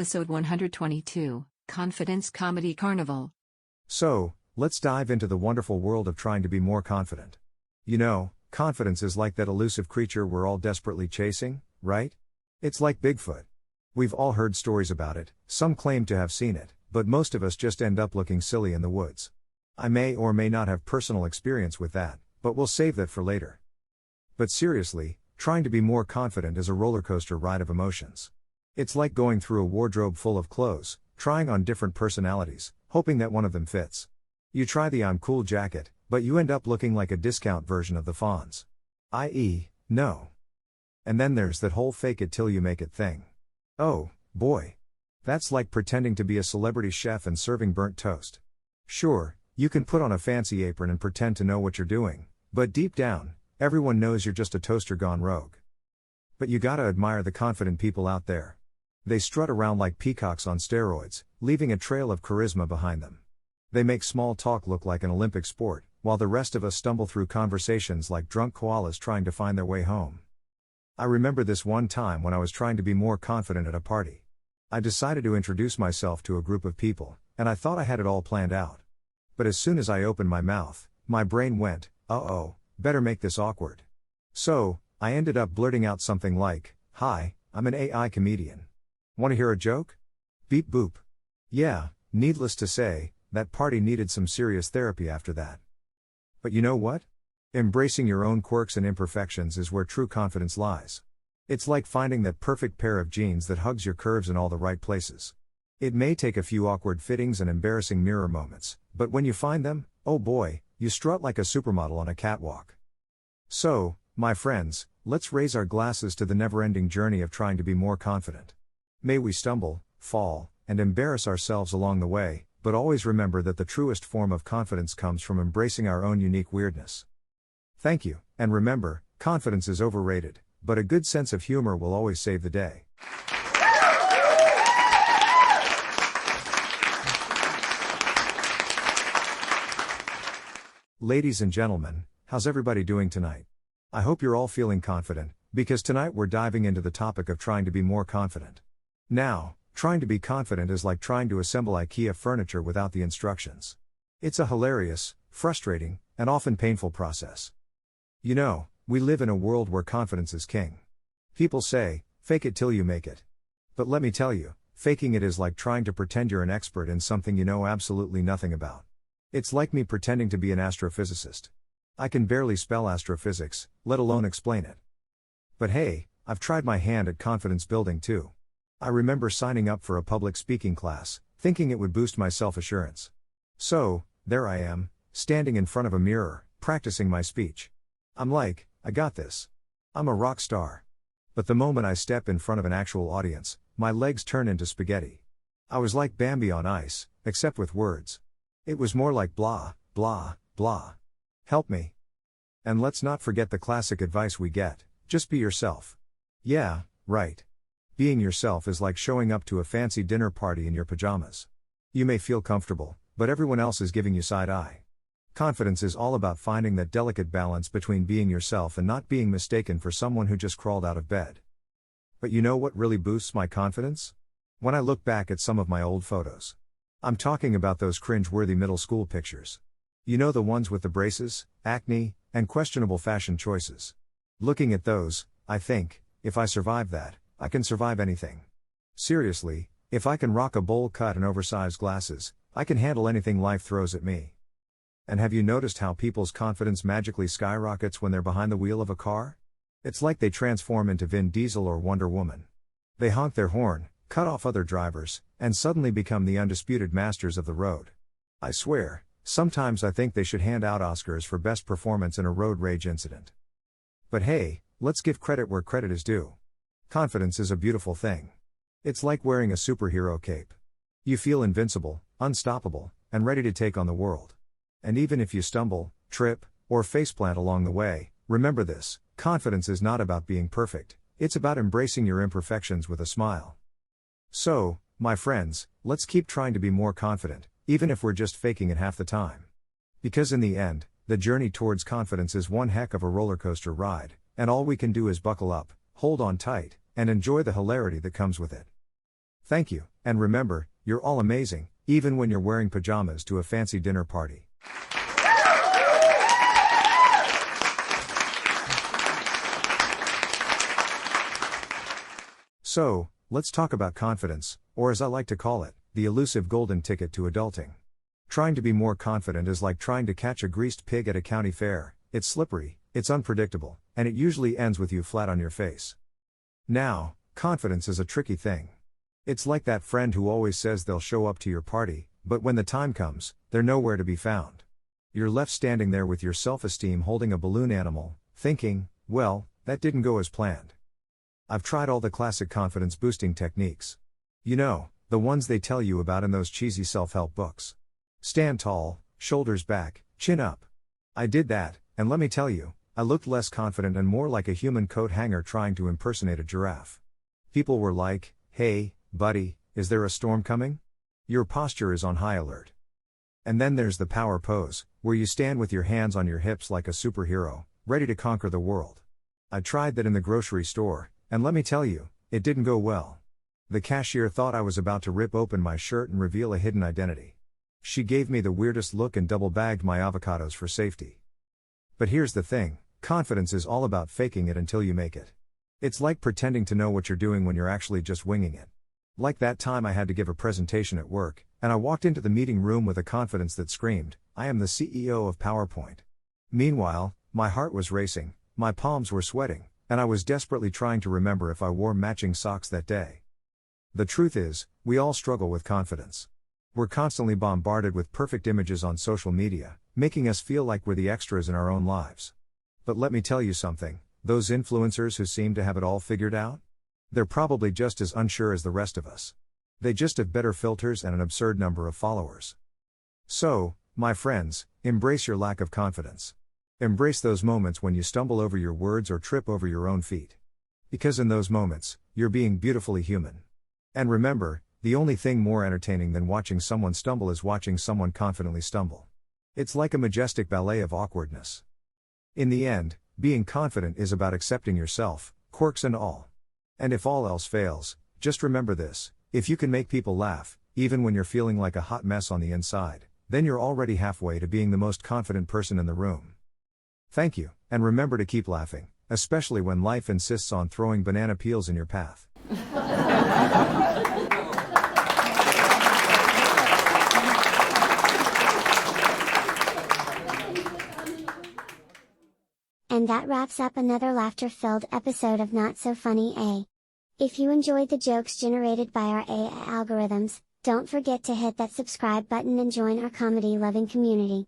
Episode 122, Confidence Comedy Carnival. So, let's dive into the wonderful world of trying to be more confident. You know, confidence is like that elusive creature we're all desperately chasing, right? It's like Bigfoot. We've all heard stories about it, some claim to have seen it, but most of us just end up looking silly in the woods. I may or may not have personal experience with that, but we'll save that for later. But seriously, trying to be more confident is a roller coaster ride of emotions. It's like going through a wardrobe full of clothes, trying on different personalities, hoping that one of them fits. You try the I'm cool jacket, but you end up looking like a discount version of the Fonz. I.e., no. And then there's that whole fake it till you make it thing. Oh, boy. That's like pretending to be a celebrity chef and serving burnt toast. Sure, you can put on a fancy apron and pretend to know what you're doing, but deep down, everyone knows you're just a toaster gone rogue. But you gotta admire the confident people out there. They strut around like peacocks on steroids, leaving a trail of charisma behind them. They make small talk look like an Olympic sport, while the rest of us stumble through conversations like drunk koalas trying to find their way home. I remember this one time when I was trying to be more confident at a party. I decided to introduce myself to a group of people, and I thought I had it all planned out. But as soon as I opened my mouth, my brain went, uh-oh, better make this awkward. So, I ended up blurting out something like, "Hi, I'm an AI comedian. Want to hear a joke?" Beep boop. Yeah, needless to say, that party needed some serious therapy after that. But you know what? Embracing your own quirks and imperfections is where true confidence lies. It's like finding that perfect pair of jeans that hugs your curves in all the right places. It may take a few awkward fittings and embarrassing mirror moments, but when you find them, oh boy, you strut like a supermodel on a catwalk. So, my friends, let's raise our glasses to the never-ending journey of trying to be more confident. May we stumble, fall, and embarrass ourselves along the way, but always remember that the truest form of confidence comes from embracing our own unique weirdness. Thank you, and remember, confidence is overrated, but a good sense of humor will always save the day. Ladies and gentlemen, how's everybody doing tonight? I hope you're all feeling confident, because tonight we're diving into the topic of trying to be more confident. Now, trying to be confident is like trying to assemble IKEA furniture without the instructions. It's a hilarious, frustrating, and often painful process. You know, we live in a world where confidence is king. People say, fake it till you make it. But let me tell you, faking it is like trying to pretend you're an expert in something you know absolutely nothing about. It's like me pretending to be an astrophysicist. I can barely spell astrophysics, let alone explain it. But hey, I've tried my hand at confidence building too. I remember signing up for a public speaking class, thinking it would boost my self-assurance. So, there I am, standing in front of a mirror, practicing my speech. I'm like, I got this. I'm a rock star. But the moment I step in front of an actual audience, my legs turn into spaghetti. I was like Bambi on ice, except with words. It was more like blah, blah, blah. Help me. And let's not forget the classic advice we get, just be yourself. Yeah, right. Being yourself is like showing up to a fancy dinner party in your pajamas. You may feel comfortable, but everyone else is giving you side eye. Confidence is all about finding that delicate balance between being yourself and not being mistaken for someone who just crawled out of bed. But you know what really boosts my confidence? When I look back at some of my old photos. I'm talking about those cringe-worthy middle school pictures. You know, the ones with the braces, acne, and questionable fashion choices. Looking at those, I think, if I survive that, I can survive anything. Seriously, if I can rock a bowl cut and oversized glasses, I can handle anything life throws at me. And have you noticed how people's confidence magically skyrockets when they're behind the wheel of a car? It's like they transform into Vin Diesel or Wonder Woman. They honk their horn, cut off other drivers, and suddenly become the undisputed masters of the road. I swear, sometimes I think they should hand out Oscars for best performance in a road rage incident. But hey, let's give credit where credit is due. Confidence is a beautiful thing. It's like wearing a superhero cape. You feel invincible, unstoppable, and ready to take on the world. And even if you stumble, trip, or faceplant along the way, remember this, confidence is not about being perfect, it's about embracing your imperfections with a smile. So, my friends, let's keep trying to be more confident, even if we're just faking it half the time. Because in the end, the journey towards confidence is one heck of a roller coaster ride, and all we can do is buckle up, hold on tight, and enjoy the hilarity that comes with it. Thank you, and remember, you're all amazing, even when you're wearing pajamas to a fancy dinner party. So, let's talk about confidence, or as I like to call it, the elusive golden ticket to adulting. Trying to be more confident is like trying to catch a greased pig at a county fair. It's slippery, it's unpredictable, and it usually ends with you flat on your face. Now, confidence is a tricky thing. It's like that friend who always says they'll show up to your party, but when the time comes, they're nowhere to be found. You're left standing there with your self-esteem holding a balloon animal, thinking, well, that didn't go as planned. I've tried all the classic confidence boosting techniques. You know, the ones they tell you about in those cheesy self-help books. Stand tall, shoulders back, chin up. I did that, and let me tell you, I looked less confident and more like a human coat hanger trying to impersonate a giraffe. People were like, hey, buddy, is there a storm coming? Your posture is on high alert. And then there's the power pose, where you stand with your hands on your hips like a superhero, ready to conquer the world. I tried that in the grocery store, and let me tell you, it didn't go well. The cashier thought I was about to rip open my shirt and reveal a hidden identity. She gave me the weirdest look and double-bagged my avocados for safety. But here's the thing, confidence is all about faking it until you make it. It's like pretending to know what you're doing when you're actually just winging it. Like that time I had to give a presentation at work, and I walked into the meeting room with a confidence that screamed, I am the CEO of PowerPoint. Meanwhile, my heart was racing, my palms were sweating, and I was desperately trying to remember if I wore matching socks that day. The truth is, we all struggle with confidence. We're constantly bombarded with perfect images on social media, making us feel like we're the extras in our own lives. But let me tell you something, those influencers who seem to have it all figured out? They're probably just as unsure as the rest of us. They just have better filters and an absurd number of followers. So, my friends, embrace your lack of confidence. Embrace those moments when you stumble over your words or trip over your own feet. Because in those moments, you're being beautifully human. And remember, the only thing more entertaining than watching someone stumble is watching someone confidently stumble. It's like a majestic ballet of awkwardness. In the end, being confident is about accepting yourself, quirks and all. And if all else fails, just remember this, if you can make people laugh, even when you're feeling like a hot mess on the inside, then you're already halfway to being the most confident person in the room. Thank you, and remember to keep laughing, especially when life insists on throwing banana peels in your path. And that wraps up another laughter-filled episode of Not So Funny A. If you enjoyed the jokes generated by our AI algorithms, don't forget to hit that subscribe button and join our comedy-loving community.